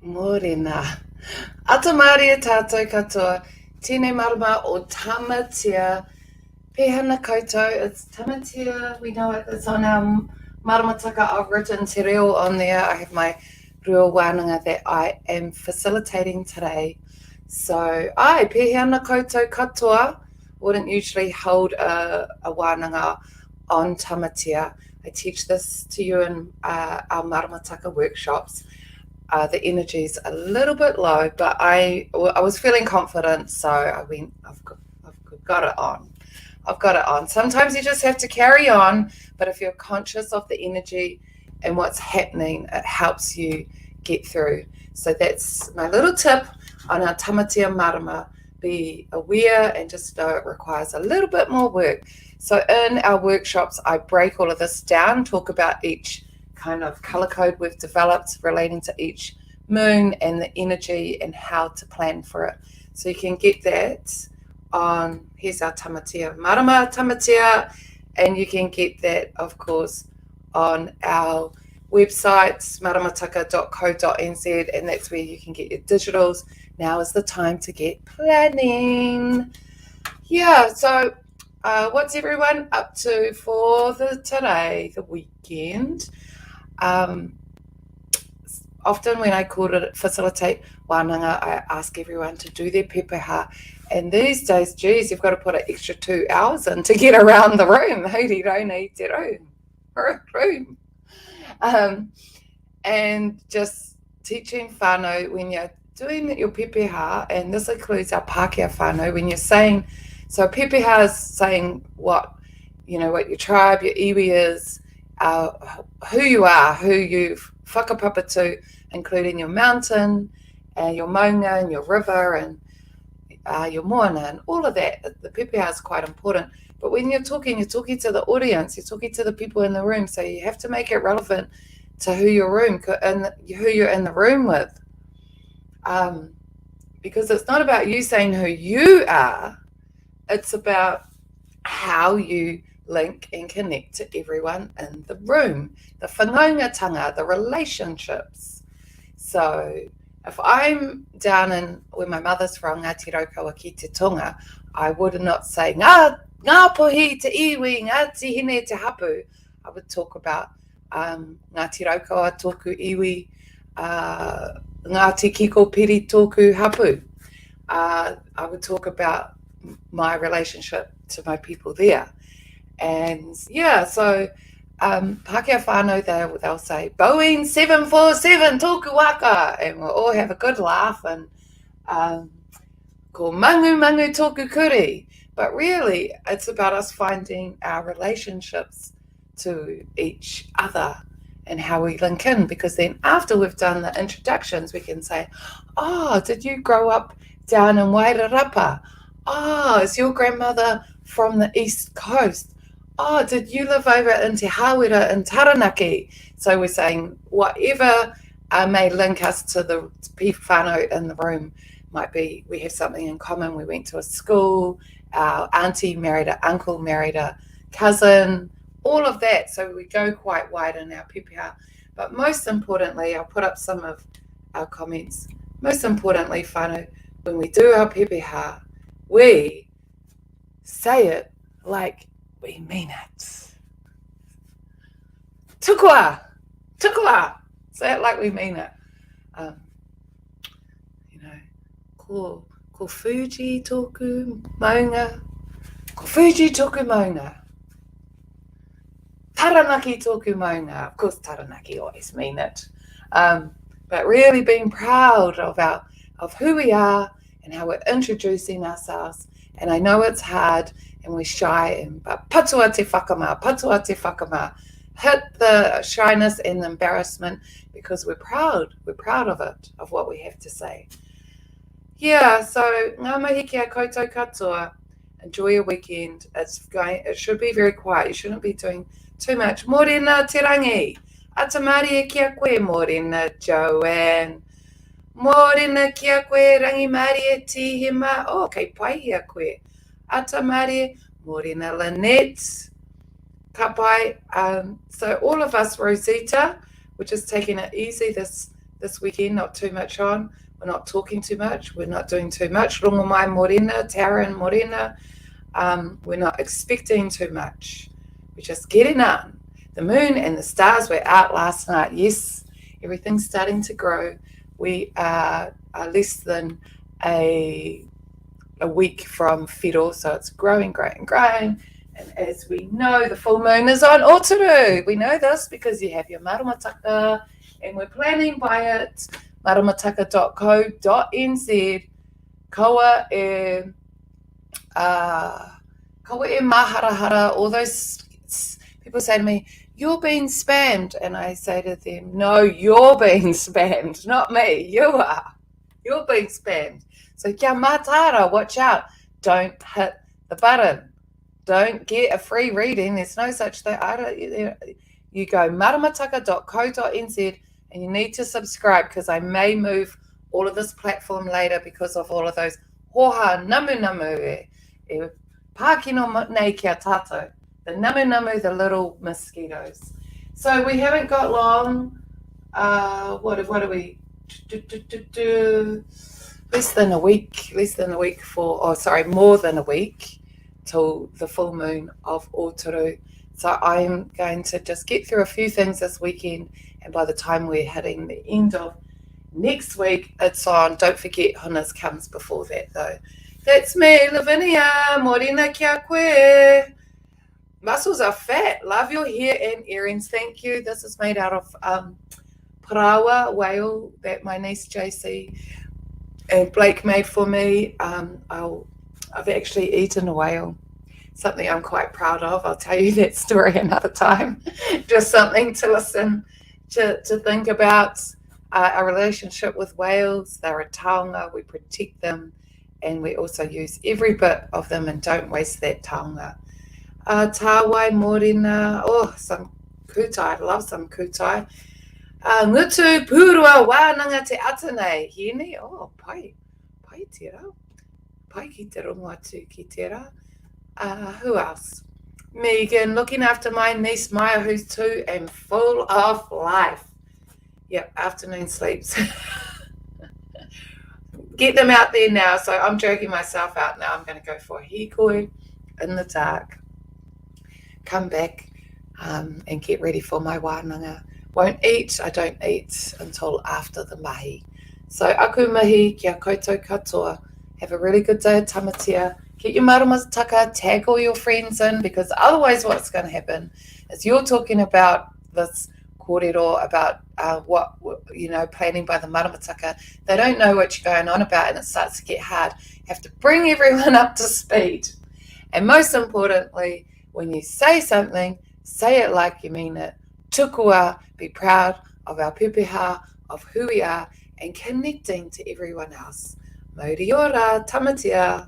Morena. Atamaria tātou katoa. Tēnei marama o Tamatea. Pehana koutou. It's Tamatea. We know it. It's on our maramataka. I've written te reo on there. I have my reo wānanga that I am facilitating today. So, pehana koutou katoa. Wouldn't usually hold a wānanga on Tamatea. I teach this to you in our maramataka workshops. The energy's a little bit low, but I was feeling confident, so I went, I've got it on. I've got it on. Sometimes you just have to carry on, but if you're conscious of the energy and what's happening, it helps you get through. So that's my little tip on our Tamatea Marama. Be aware and just know it requires a little bit more work. So in our workshops, I break all of this down, talk about each kind of color code we've developed relating to each moon and the energy and how to plan for it. So you can get that on, here's our Tamatea Marama Tamatea, and you can get that, of course, on our websites, maramataka.co.nz, and that's where you can get your digitals. Now is the time to get planning. Yeah, so what's everyone up to for today, the weekend? Often when I call it facilitate wānanga, I ask everyone to do their pepeha. And these days, geez, you've got to put an extra 2 hours in to get around the room. Haere rona te room. And just teaching whānau when you're doing your pepeha, and this includes our Pākehā whānau, when you're saying, so pepeha is saying what your tribe, your iwi is, who you are, who you've whakapapa to, including your mountain, and your maunga, and your river, and your moana, and all of that. The pepeha is quite important. But when you're talking to the audience, you're talking to the people in the room, so you have to make it relevant to who you're in the room with. Because it's not about you saying who you are, it's about how you link and connect to everyone in the room, the whanaungatanga, the relationships. So if I'm down in where my mother's from, Ngāti Raukawa ki te tonga, I would not say, ngā pohi te iwi, ngā tihine te hapu. I would talk about Ngāti Raukawa tōku iwi, Ngāti Kiko Piri tōku hapu. I would talk about my relationship to my people there. And yeah, so Pākehā whānau, they'll say, Boeing 747 tōku waka, and we'll all have a good laugh, and ko mangu tōku kuri. But really, it's about us finding our relationships to each other and how we link in, because then after we've done the introductions, we can say, did you grow up down in Wairarapa? Is your grandmother from the East Coast? Did you live over in Te Hawera in Taranaki? So we're saying whatever may link us to the whānau in the room. Might be we have something in common. We went to a school, our auntie married an uncle, married a cousin, all of that. So we go quite wide in our pepeha. But most importantly, I'll put up some of our comments. Most importantly, whānau, when we do our pepeha, we say it like we mean it. Tukua. Say it like we mean it. Ko Fuji tōku maunga. Ko Fuji tōku maunga. Taranaki tōku maunga. Of course, Taranaki always mean it. But really being proud of who we are and how we're introducing ourselves. And I know it's hard and we're shy, but patua te whakama. Hit the shyness and the embarrassment, because we're proud. We're proud of it, of what we have to say. Yeah, so ngā mihi kia koutou katoa. Enjoy your weekend. It should be very quiet. You shouldn't be doing too much. Morena te rangi. Atamaria kia koe, morena Joanne. Morena kia koe, rangi maria tihima. Kei paihia koe. Atamaria, morena Lynette. Ka pai. So all of us, Rosita, we're just taking it easy this this weekend, not too much on. We're not talking too much. We're not doing too much. Rongo mai morena, Tara and morena. We're not expecting too much. We're just getting on. The moon and the stars were out last night. Yes, everything's starting to grow. We are less than a week from Whiro, so it's growing. And as we know, the full moon is on Oturu. We know this because you have your maramataka, and we're planning by it. maramataka.co.nz. Kaua e maharahara. All those people say to me, "You're being spammed," and I say to them, "No, you're being spammed, not me. You are. You're being spammed. So kia matara, watch out. Don't hit the button. Don't get a free reading. There's no such thing. You go maramataka.co.nz and you need to subscribe because I may move all of this platform later because of all of those hoha namu pākino nei kia tātou. The namu, the little mosquitoes. So we haven't got long. What are we? Less than a week more than a week till the full moon of Oturu. So I'm going to just get through a few things this weekend, and by the time we're hitting the end of next week, it's on. Don't forget, Hunas comes before that though. That's me, Lavinia, morena kia koe. Muscles are fat. Love your hair and earrings. Thank you. This is made out of parawa whale that my niece JC and Blake made for me. I've actually eaten a whale, something I'm quite proud of. I'll tell you that story another time. Just something to listen to think about. Our relationship with whales. They're a taonga. We protect them, and we also use every bit of them and don't waste that taonga. Tāwai morena. Oh, some kutai. I love some kutai. Ngutu purua wānanga te atanei. Hine, oh, pai tera. Pai ki te rongo atu ki tera. Who else? Megan, looking after my niece Maya, who's 2 and full of life. Yep, afternoon sleeps. Get them out there now. So I'm jerking myself out now. I'm going to go for a hikoi in the dark. Come back and get ready for my wānanga. I don't eat until after the mahi. So aku mahi kia koutou katoa. Have a really good day at Tamatea. Get your maramataka, tag all your friends in, because otherwise what's going to happen is you're talking about this kōrero, about planning by the maramataka. They don't know what you're going on about, and it starts to get hard. You have to bring everyone up to speed. And most importantly, when you say something, say it like you mean it. Tukua, be proud of our pepeha, of who we are, and connecting to everyone else. Mauri ora, tamatea.